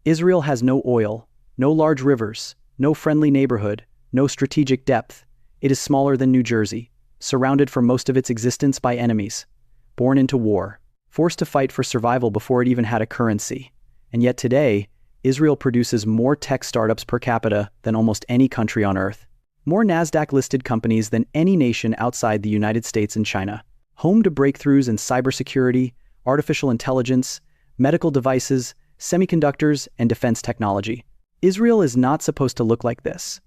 Israel has no oil, no large rivers, no friendly neighborhood, no strategic depth. It is smaller than New Jersey, surrounded for most of its existence by enemies, born into war, forced to fight for survival before it even had a currency. And yet today, Israel produces more tech startups per capita than almost any country on Earth, more NASDAQ-listed companies than any nation outside the United States and China, home to breakthroughs in cybersecurity, artificial intelligence, medical devices, semiconductors, and defense technology. Israel is not supposed to look like this.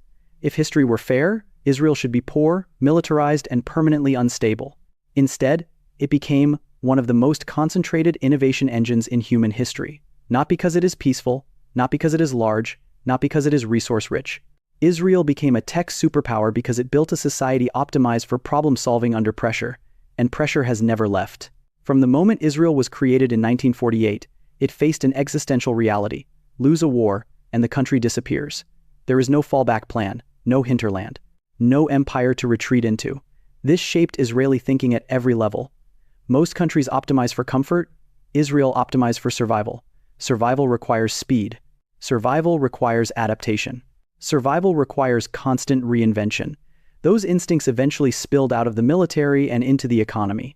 If history were fair, Israel should be poor, militarized, and permanently unstable. Instead, it became one of the most concentrated innovation engines in human history. Not because it is peaceful, not because it is large, not because it is resource-rich. Israel became a tech superpower because it built a society optimized for problem-solving under pressure, and pressure has never left. From the moment Israel was created in 1948, it faced an existential reality: lose a war, and the country disappears. There is no fallback plan, no hinterland, no empire to retreat into. This shaped Israeli thinking at every level. Most countries optimize for comfort. Israel optimized for survival. Survival requires speed. Survival requires adaptation. Survival requires constant reinvention. Those instincts eventually spilled out of the military and into the economy.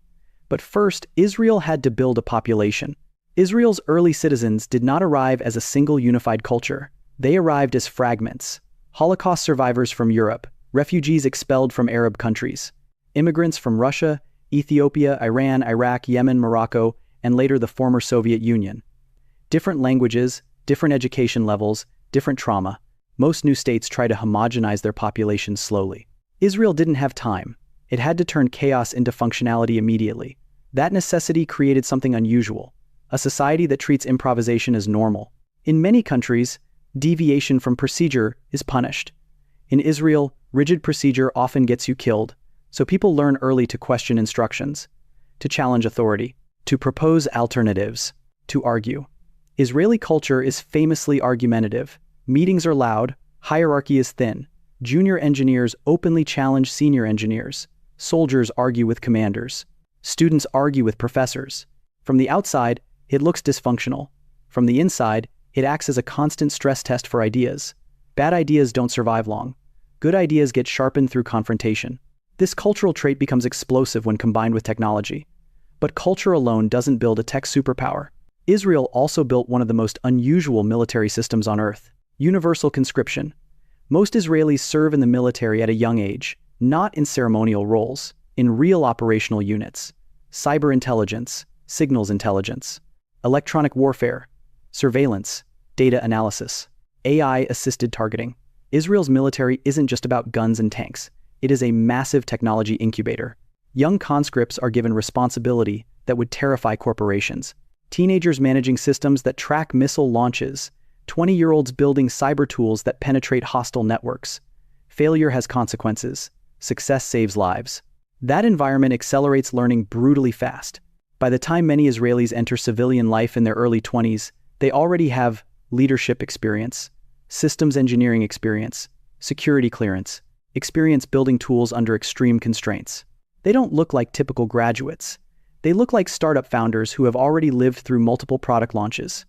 But first, Israel had to build a population. Israel's early citizens did not arrive as a single unified culture. They arrived as fragments: Holocaust survivors from Europe, refugees expelled from Arab countries, immigrants from Russia, Ethiopia, Iran, Iraq, Yemen, Morocco, and later the former Soviet Union. Different languages, different education levels, different trauma. Most new states try to homogenize their populations slowly. Israel didn't have time. It had to turn chaos into functionality immediately. That necessity created something unusual: a society that treats improvisation as normal. In many countries, deviation from procedure is punished. In Israel, rigid procedure often gets you killed, so people learn early to question instructions, to challenge authority, to propose alternatives, to argue. Israeli culture is famously argumentative. Meetings are loud, hierarchy is thin. Junior engineers openly challenge senior engineers. Soldiers argue with commanders. Students argue with professors. From the outside, it looks dysfunctional. From the inside, it acts as a constant stress test for ideas. Bad ideas don't survive long. Good ideas get sharpened through confrontation. This cultural trait becomes explosive when combined with technology. But culture alone doesn't build a tech superpower. Israel also built one of the most unusual military systems on Earth: universal conscription. Most Israelis serve in the military at a young age, not in ceremonial roles, in real operational units: cyber intelligence, signals intelligence, electronic warfare, surveillance, data analysis, AI-assisted targeting. Israel's military isn't just about guns and tanks. It is a massive technology incubator. Young conscripts are given responsibility that would terrify corporations. Teenagers managing systems that track missile launches. 20-year-olds building cyber tools that penetrate hostile networks. Failure has consequences. Success saves lives. That environment accelerates learning brutally fast. By the time many Israelis enter civilian life in their early 20s, they already have leadership experience, systems engineering experience, security clearance, experience building tools under extreme constraints. They don't look like typical graduates. They look like startup founders who have already lived through multiple product launches.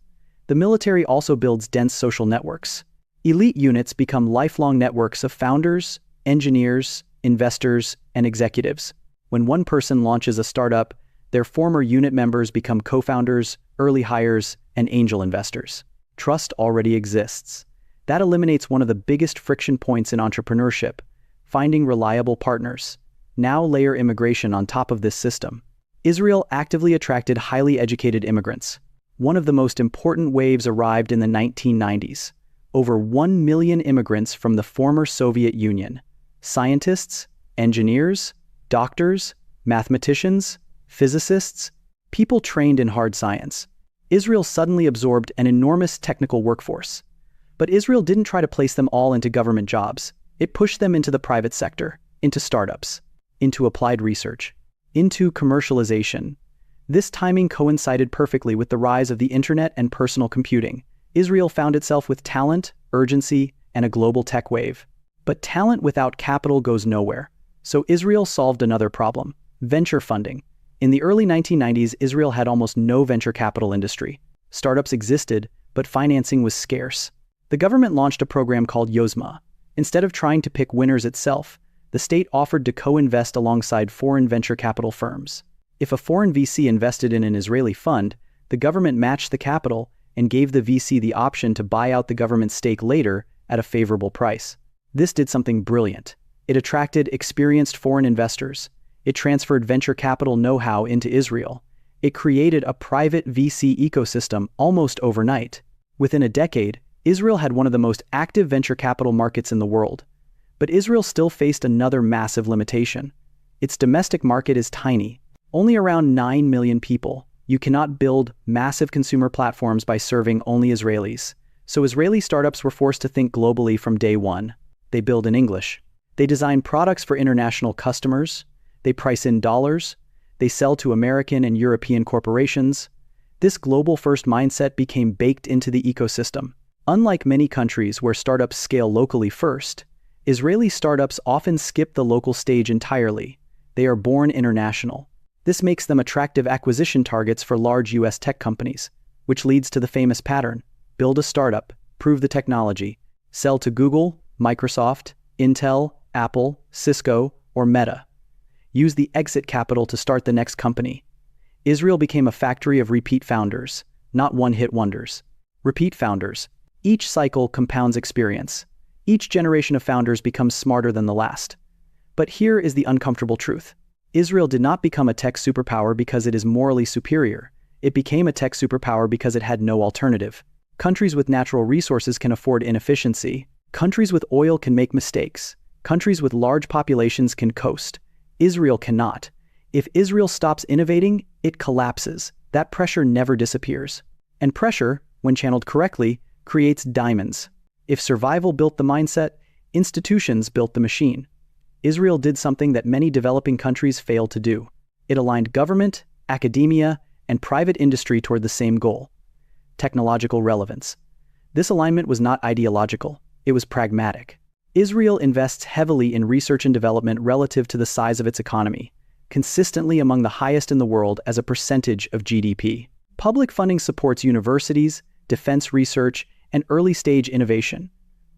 The military also builds dense social networks. Elite units become lifelong networks of founders, engineers, investors, and executives. When one person launches a startup, their former unit members become co-founders, early hires, and angel investors. Trust already exists. That eliminates one of the biggest friction points in entrepreneurship: finding reliable partners. Now layer immigration on top of this system. Israel actively attracted highly educated immigrants. One of the most important waves arrived in the 1990s. Over 1 million immigrants from the former Soviet Union. Scientists, engineers, doctors, mathematicians, physicists, people trained in hard science. Israel suddenly absorbed an enormous technical workforce. But Israel didn't try to place them all into government jobs. It pushed them into the private sector, into startups, into applied research, into commercialization. This timing coincided perfectly with the rise of the internet and personal computing. Israel found itself with talent, urgency, and a global tech wave. But talent without capital goes nowhere. So Israel solved another problem: venture funding. In the early 1990s, Israel had almost no venture capital industry. Startups existed, but financing was scarce. The government launched a program called Yozma. Instead of trying to pick winners itself, the state offered to co-invest alongside foreign venture capital firms. If a foreign VC invested in an Israeli fund, the government matched the capital and gave the VC the option to buy out the government's stake later at a favorable price. This did something brilliant. It attracted experienced foreign investors. It transferred venture capital know-how into Israel. It created a private VC ecosystem almost overnight. Within a decade, Israel had one of the most active venture capital markets in the world. But Israel still faced another massive limitation. Its domestic market is tiny, only around 9 million people. You cannot build massive consumer platforms by serving only Israelis. So Israeli startups were forced to think globally from day one. They build in English. They design products for international customers. They price in dollars. They sell to American and European corporations. This global-first mindset became baked into the ecosystem. Unlike many countries where startups scale locally first, Israeli startups often skip the local stage entirely. They are born international. This makes them attractive acquisition targets for large US tech companies, which leads to the famous pattern: build a startup, prove the technology, sell to Google, Microsoft, Intel, Apple, Cisco, or Meta. Use the exit capital to start the next company. Israel became a factory of repeat founders, not one-hit wonders. Repeat founders. Each cycle compounds experience. Each generation of founders becomes smarter than the last. But here is the uncomfortable truth. Israel did not become a tech superpower because it is morally superior. It became a tech superpower because it had no alternative. Countries with natural resources can afford inefficiency. Countries with oil can make mistakes. Countries with large populations can coast. Israel cannot. If Israel stops innovating, it collapses. That pressure never disappears. And pressure, when channeled correctly, creates diamonds. If survival built the mindset, institutions built the machine. Israel did something that many developing countries failed to do. It aligned government, academia, and private industry toward the same goal: technological relevance. This alignment was not ideological, it was pragmatic. Israel invests heavily in research and development relative to the size of its economy, consistently among the highest in the world as a percentage of GDP. Public funding supports universities, defense research, and early-stage innovation.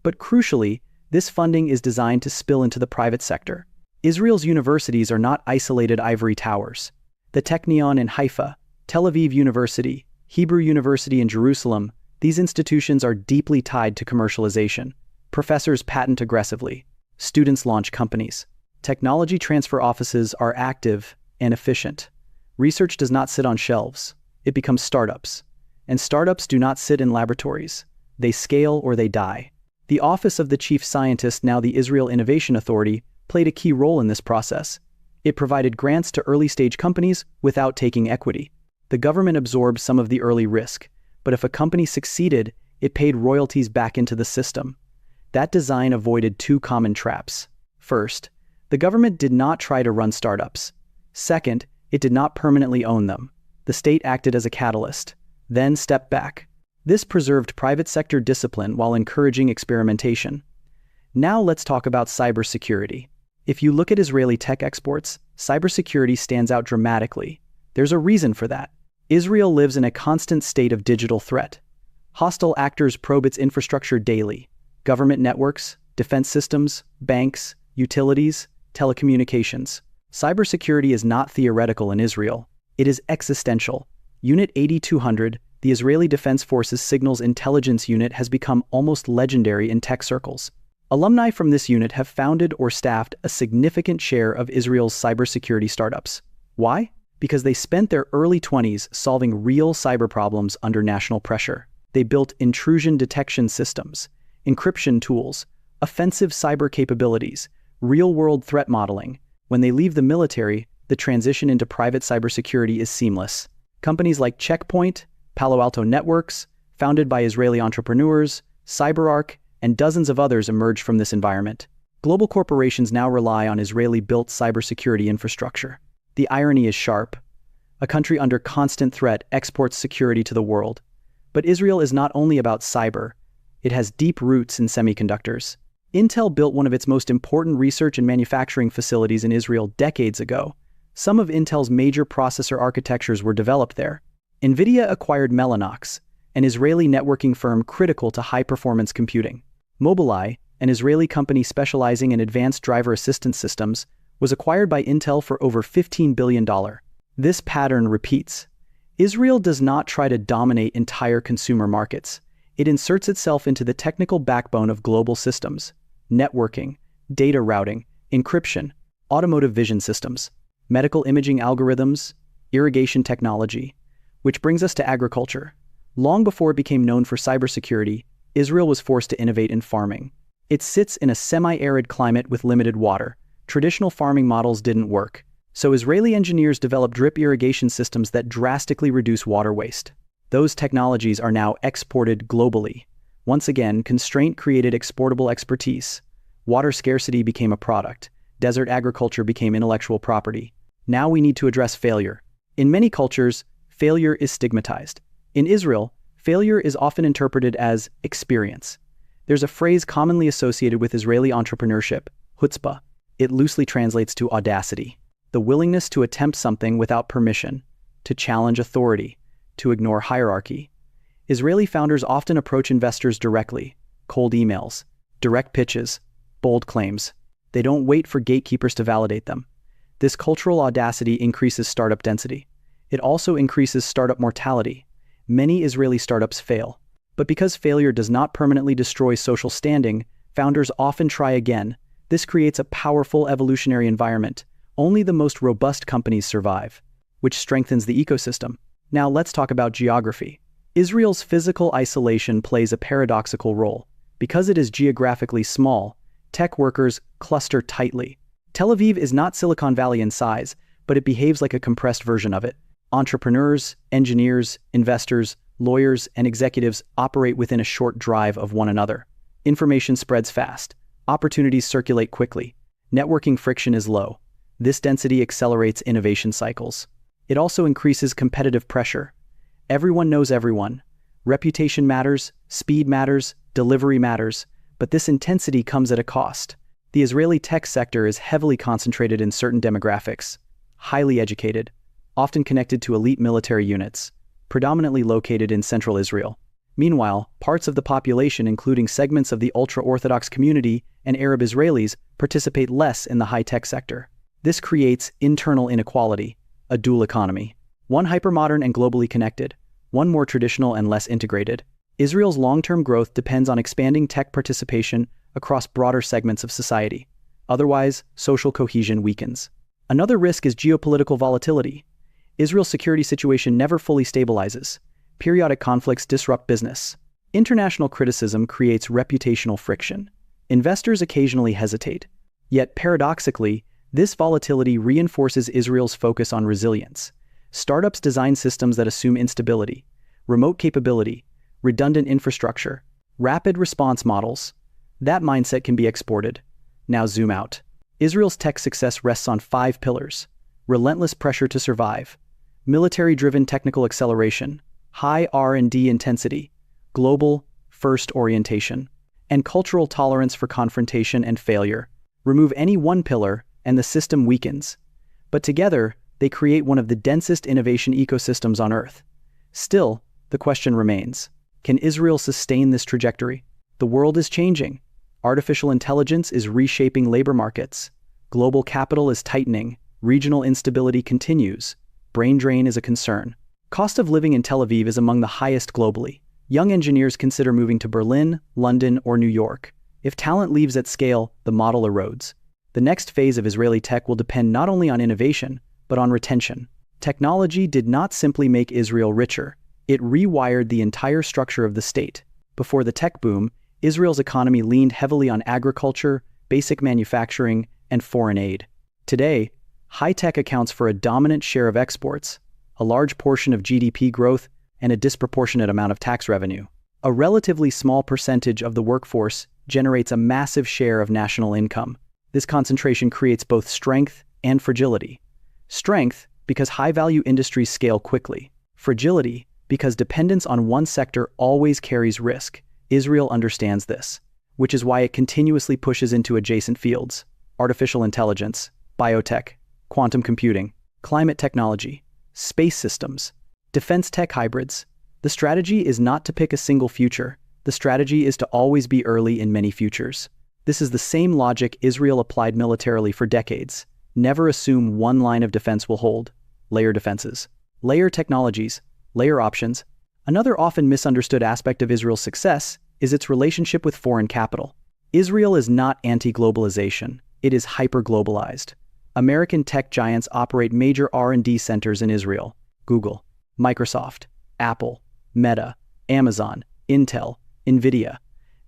But crucially, this funding is designed to spill into the private sector. Israel's universities are not isolated ivory towers. The Technion in Haifa, Tel Aviv University, Hebrew University in Jerusalem, these institutions are deeply tied to commercialization. Professors patent aggressively. Students launch companies. Technology transfer offices are active and efficient. Research does not sit on shelves. It becomes startups. And startups do not sit in laboratories. They scale or they die. The Office of the Chief Scientist, now the Israel Innovation Authority, played a key role in this process. It provided grants to early-stage companies without taking equity. The government absorbed some of the early risk, but if a company succeeded, it paid royalties back into the system. That design avoided two common traps. First, the government did not try to run startups. Second, it did not permanently own them. The state acted as a catalyst, then stepped back. This preserved private sector discipline while encouraging experimentation. Now let's talk about cybersecurity. If you look at Israeli tech exports, cybersecurity stands out dramatically. There's a reason for that. Israel lives in a constant state of digital threat. Hostile actors probe its infrastructure daily. Government networks, defense systems, banks, utilities, telecommunications. Cybersecurity is not theoretical in Israel. It is existential. Unit 8200, the Israeli Defense Forces Signals Intelligence Unit, has become almost legendary in tech circles. Alumni from this unit have founded or staffed a significant share of Israel's cybersecurity startups. Why? Because they spent their early 20s solving real cyber problems under national pressure. They built intrusion detection systems, encryption tools, offensive cyber capabilities, real-world threat modeling. When they leave the military, the transition into private cybersecurity is seamless. Companies like Checkpoint, Palo Alto Networks, founded by Israeli entrepreneurs, CyberArk, and dozens of others emerged from this environment. Global corporations now rely on Israeli-built cybersecurity infrastructure. The irony is sharp. A country under constant threat exports security to the world. But Israel is not only about cyber. It has deep roots in semiconductors. Intel built one of its most important research and manufacturing facilities in Israel decades ago. Some of Intel's major processor architectures were developed there. NVIDIA acquired Mellanox, an Israeli networking firm critical to high-performance computing. Mobileye, an Israeli company specializing in advanced driver assistance systems, was acquired by Intel for over $15 billion. This pattern repeats. Israel does not try to dominate entire consumer markets. It inserts itself into the technical backbone of global systems: networking, data routing, encryption, automotive vision systems, medical imaging algorithms, irrigation technology. Which brings us to agriculture. Long before it became known for cybersecurity, Israel was forced to innovate in farming. It sits in a semi-arid climate with limited water. Traditional farming models didn't work, so Israeli engineers developed drip irrigation systems that drastically reduce water waste. Those technologies are now exported globally. Once again, constraint created exportable expertise. Water scarcity became a product. Desert agriculture became intellectual property. Now we need to address failure. In many cultures, failure is stigmatized. In Israel, failure is often interpreted as experience. There's a phrase commonly associated with Israeli entrepreneurship, chutzpah. It loosely translates to audacity, the willingness to attempt something without permission, to challenge authority, to ignore hierarchy. Israeli founders often approach investors directly: cold emails, direct pitches, bold claims. They don't wait for gatekeepers to validate them. This cultural audacity increases startup density. It also increases startup mortality. Many Israeli startups fail. But because failure does not permanently destroy social standing, founders often try again. This creates a powerful evolutionary environment. Only the most robust companies survive, which strengthens the ecosystem. Now let's talk about geography. Israel's physical isolation plays a paradoxical role. Because it is geographically small, tech workers cluster tightly. Tel Aviv is not Silicon Valley in size, but it behaves like a compressed version of it. Entrepreneurs, engineers, investors, lawyers, and executives operate within a short drive of one another. Information spreads fast. Opportunities circulate quickly. Networking friction is low. This density accelerates innovation cycles. It also increases competitive pressure. Everyone knows everyone. Reputation matters, speed matters, delivery matters, but this intensity comes at a cost. The Israeli tech sector is heavily concentrated in certain demographics, highly educated, often connected to elite military units, predominantly located in central Israel. Meanwhile, parts of the population, including segments of the ultra-Orthodox community and Arab Israelis, participate less in the high-tech sector. This creates internal inequality, a dual economy. One hypermodern and globally connected, one more traditional and less integrated. Israel's long-term growth depends on expanding tech participation across broader segments of society. Otherwise, social cohesion weakens. Another risk is geopolitical volatility. Israel's security situation never fully stabilizes. Periodic conflicts disrupt business. International criticism creates reputational friction. Investors occasionally hesitate. Yet paradoxically, this volatility reinforces Israel's focus on resilience. Startups design systems that assume instability, remote capability, redundant infrastructure, rapid response models. That mindset can be exported. Now zoom out. Israel's tech success rests on 5 pillars: relentless pressure to survive, military-driven technical acceleration, high R&D intensity, global first orientation, and cultural tolerance for confrontation and failure. Remove any one pillar and the system weakens. But together, they create one of the densest innovation ecosystems on Earth. Still, the question remains: can Israel sustain this trajectory? The world is changing. Artificial intelligence is reshaping labor markets. Global capital is tightening. Regional instability continues. Brain drain is a concern. Cost of living in Tel Aviv is among the highest globally. Young engineers consider moving to Berlin, London, or New York. If talent leaves at scale, the model erodes. The next phase of Israeli tech will depend not only on innovation, but on retention. Technology did not simply make Israel richer. It rewired the entire structure of the state. Before the tech boom, Israel's economy leaned heavily on agriculture, basic manufacturing, and foreign aid. Today, high-tech accounts for a dominant share of exports, a large portion of GDP growth, and a disproportionate amount of tax revenue. A relatively small percentage of the workforce generates a massive share of national income. This concentration creates both strength and fragility. Strength, because high-value industries scale quickly. Fragility, because dependence on one sector always carries risk. Israel understands this, which is why it continuously pushes into adjacent fields: artificial intelligence, biotech, quantum computing, climate technology, space systems, defense tech hybrids. The strategy is not to pick a single future. The strategy is to always be early in many futures. This is the same logic Israel applied militarily for decades. Never assume one line of defense will hold. Layer defenses. Layer technologies. Layer options. Another often misunderstood aspect of Israel's success is its relationship with foreign capital. Israel is not anti-globalization. It is hyper-globalized. American tech giants operate major R&D centers in Israel. Google, Microsoft, Apple, Meta, Amazon, Intel, Nvidia.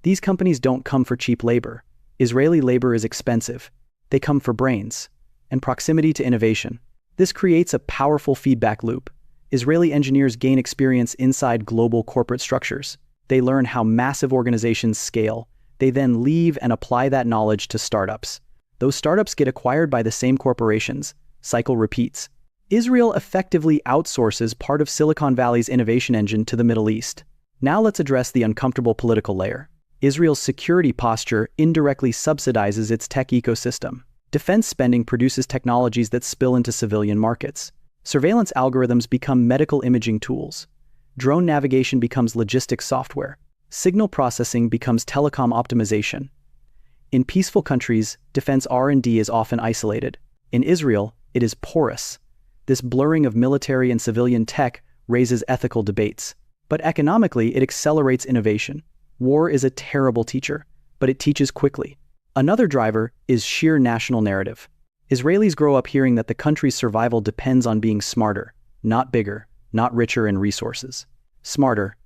These companies don't come for cheap labor. Israeli labor is expensive. They come for brains and proximity to innovation. This creates a powerful feedback loop. Israeli engineers gain experience inside global corporate structures. They learn how massive organizations scale. They then leave and apply that knowledge to startups. Those startups get acquired by the same corporations. Cycle repeats. Israel effectively outsources part of Silicon Valley's innovation engine to the Middle East. Now let's address the uncomfortable political layer. Israel's security posture indirectly subsidizes its tech ecosystem. Defense spending produces technologies that spill into civilian markets. Surveillance algorithms become medical imaging tools. Drone navigation becomes logistics software. Signal processing becomes telecom optimization. In peaceful countries, defense R&D is often isolated. In Israel, it is porous. This blurring of military and civilian tech raises ethical debates. But economically, it accelerates innovation. War is a terrible teacher, but it teaches quickly. Another driver is sheer national narrative. Israelis grow up hearing that the country's survival depends on being smarter, not bigger, not richer in resources. Smarter.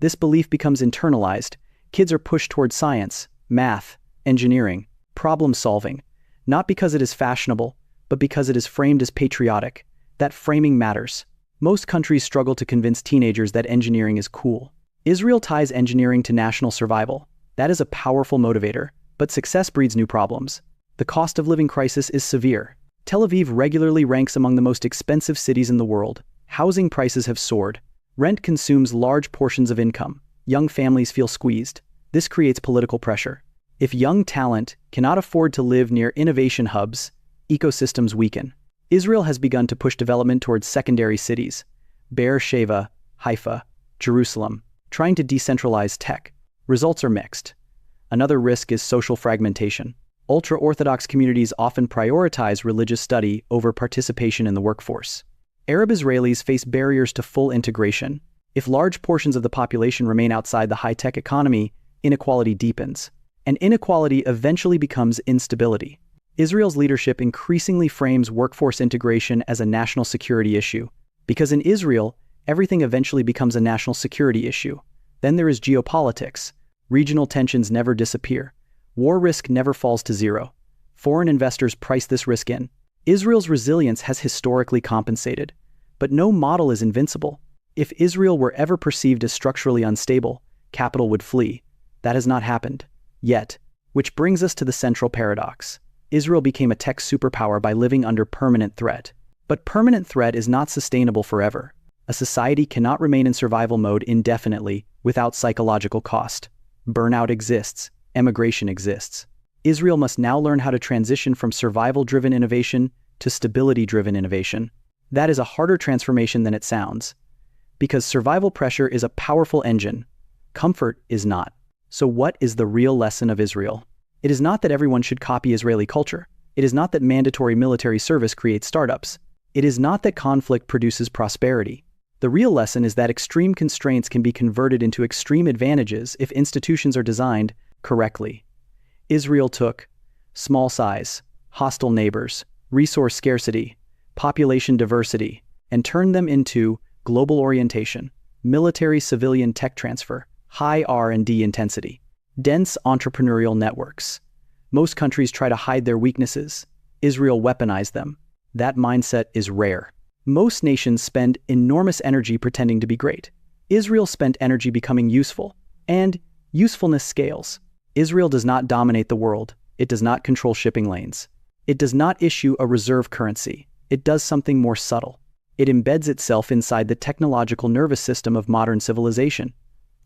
This belief becomes internalized. Kids are pushed toward science, math, engineering, problem solving, not because it is fashionable, but because it is framed as patriotic. That framing matters. Most countries struggle to convince teenagers that engineering is cool. Israel ties engineering to national survival. That is a powerful motivator, but success breeds new problems. The cost of living crisis is severe. Tel Aviv regularly ranks among the most expensive cities in the world. Housing prices have soared. Rent consumes large portions of income. Young families feel squeezed. This creates political pressure. If young talent cannot afford to live near innovation hubs, ecosystems weaken. Israel has begun to push development towards secondary cities, Be'er Sheva, Haifa, Jerusalem, trying to decentralize tech. Results are mixed. Another risk is social fragmentation. Ultra-Orthodox communities often prioritize religious study over participation in the workforce. Arab Israelis face barriers to full integration. If large portions of the population remain outside the high-tech economy, inequality deepens. And inequality eventually becomes instability. Israel's leadership increasingly frames workforce integration as a national security issue. Because in Israel, everything eventually becomes a national security issue. Then there is geopolitics. Regional tensions never disappear. War risk never falls to zero. Foreign investors price this risk in. Israel's resilience has historically compensated. But no model is invincible. If Israel were ever perceived as structurally unstable, capital would flee. That has not happened. Yet. Which brings us to the central paradox. Israel became a tech superpower by living under permanent threat. But permanent threat is not sustainable forever. A society cannot remain in survival mode indefinitely without psychological cost. Burnout exists. Emigration exists. Israel must now learn how to transition from survival-driven innovation to stability-driven innovation. That is a harder transformation than it sounds. Because survival pressure is a powerful engine. Comfort is not. So what is the real lesson of Israel? It is not that everyone should copy Israeli culture. It is not that mandatory military service creates startups. It is not that conflict produces prosperity. The real lesson is that extreme constraints can be converted into extreme advantages if institutions are designed correctly. Israel took small size, hostile neighbors, resource scarcity, population diversity, and turned them into global orientation, military-civilian tech transfer, high R&D intensity, dense entrepreneurial networks. Most countries try to hide their weaknesses. Israel weaponized them. That mindset is rare. Most nations spend enormous energy pretending to be great. Israel spent energy becoming useful. And usefulness scales. Israel does not dominate the world. It does not control shipping lanes. It does not issue a reserve currency. It does something more subtle. It embeds itself inside the technological nervous system of modern civilization.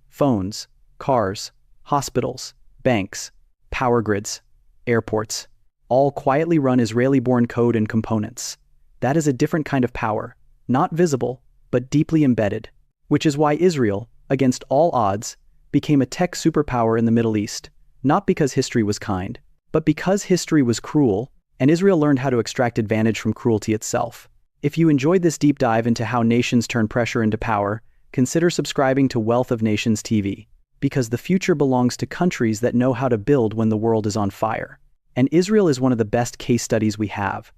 Phones, cars, hospitals, banks, power grids, airports, all quietly run Israeli-born code and components. That is a different kind of power, not visible, but deeply embedded. which is why Israel, against all odds, became a tech superpower in the Middle East, not because history was kind, but because history was cruel, and Israel learned how to extract advantage from cruelty itself. If you enjoyed this deep dive into how nations turn pressure into power, consider subscribing to Wealth of Nations TV, because the future belongs to countries that know how to build when the world is on fire. And Israel is one of the best case studies we have.